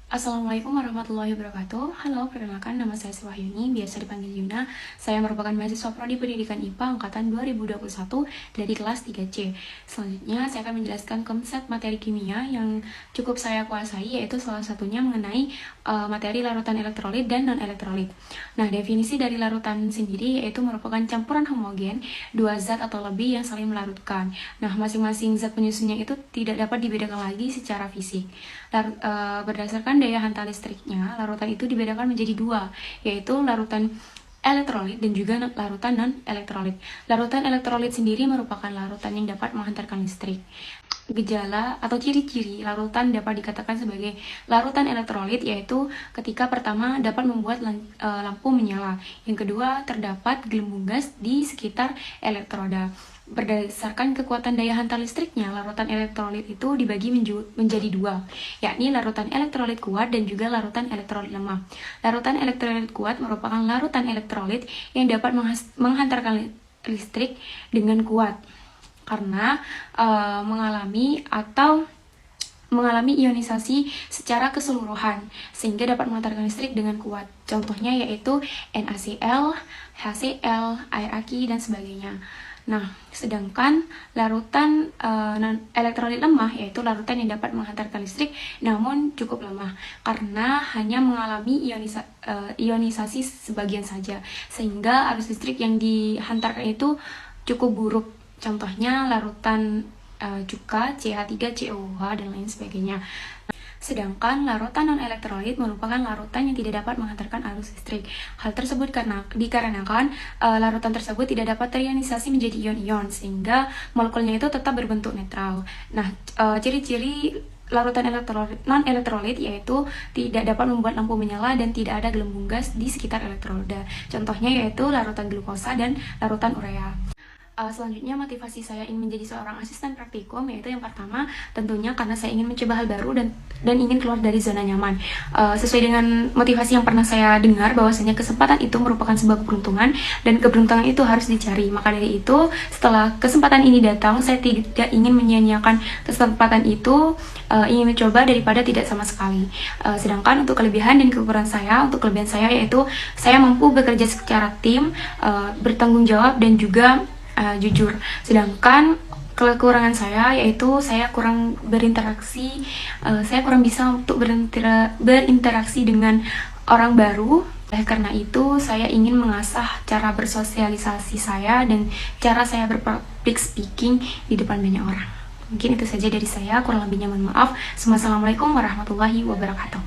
Assalamualaikum warahmatullahi wabarakatuh. Halo, perkenalkan nama saya Wahyuni, biasa dipanggil Yuna. Saya merupakan mahasiswa Prodi Pendidikan IPA angkatan 2021 dari kelas 3C. Selanjutnya, saya akan menjelaskan konsep materi kimia yang cukup saya kuasai, yaitu salah satunya mengenai materi larutan elektrolit dan non-elektrolit. Nah, definisi dari larutan sendiri yaitu merupakan campuran homogen dua zat atau lebih yang saling melarutkan. Nah, masing-masing zat penyusunnya itu tidak dapat dibedakan lagi secara fisik. Berdasarkan daya hantar listriknya, larutan itu dibedakan menjadi dua, yaitu larutan elektrolit dan juga larutan non-elektrolit. Larutan elektrolit sendiri merupakan larutan yang dapat menghantarkan listrik. Gejala atau ciri-ciri larutan dapat dikatakan sebagai larutan elektrolit, yaitu ketika pertama dapat membuat lampu menyala, yang kedua terdapat gelembung gas di sekitar elektroda. Berdasarkan kekuatan daya hantar listriknya, larutan elektrolit itu dibagi menjadi dua, yakni larutan elektrolit kuat dan juga larutan elektrolit lemah. Larutan elektrolit kuat merupakan larutan elektrolit yang dapat menghantarkan listrik dengan kuat karena mengalami ionisasi secara keseluruhan sehingga dapat mengantarkan listrik dengan kuat. Contohnya yaitu NaCl, HCl, air aki, dan sebagainya. Nah, sedangkan larutan elektrolit lemah yaitu larutan yang dapat menghantarkan listrik namun cukup lemah karena hanya mengalami ionisasi sebagian saja sehingga arus listrik yang dihantarkan itu cukup buruk. Contohnya larutan cuka, CH3COH, dan lain sebagainya. Sedangkan larutan non-elektrolit merupakan larutan yang tidak dapat menghantarkan arus listrik. Hal tersebut dikarenakan larutan tersebut tidak dapat terionisasi menjadi ion-ion, sehingga molekulnya itu tetap berbentuk netral. Nah, ciri-ciri larutan non-elektrolit yaitu tidak dapat membuat lampu menyala dan tidak ada gelembung gas di sekitar elektroda. Contohnya yaitu larutan glukosa dan larutan urea. Selanjutnya, motivasi saya ingin menjadi seorang asisten praktikum yaitu yang pertama tentunya karena saya ingin mencoba hal baru dan ingin keluar dari zona nyaman. Sesuai dengan motivasi yang pernah saya dengar bahwasanya kesempatan itu merupakan sebuah keberuntungan dan keberuntungan itu harus dicari. Maka dari itu, setelah kesempatan ini datang, saya tidak ingin menyia-nyiakan kesempatan itu, ingin mencoba daripada tidak sama sekali. Sedangkan untuk kelebihan dan kekurangan saya, untuk kelebihan saya yaitu saya mampu bekerja secara tim, bertanggung jawab, dan juga jujur. Sedangkan kekurangan saya yaitu saya kurang berinteraksi, saya kurang bisa untuk berinteraksi dengan orang baru. Karena itu saya ingin mengasah cara bersosialisasi saya dan cara saya berpublic speaking di depan banyak orang. Mungkin itu saja dari saya, kurang lebihnya mohon maaf. Assalamualaikum warahmatullahi wabarakatuh.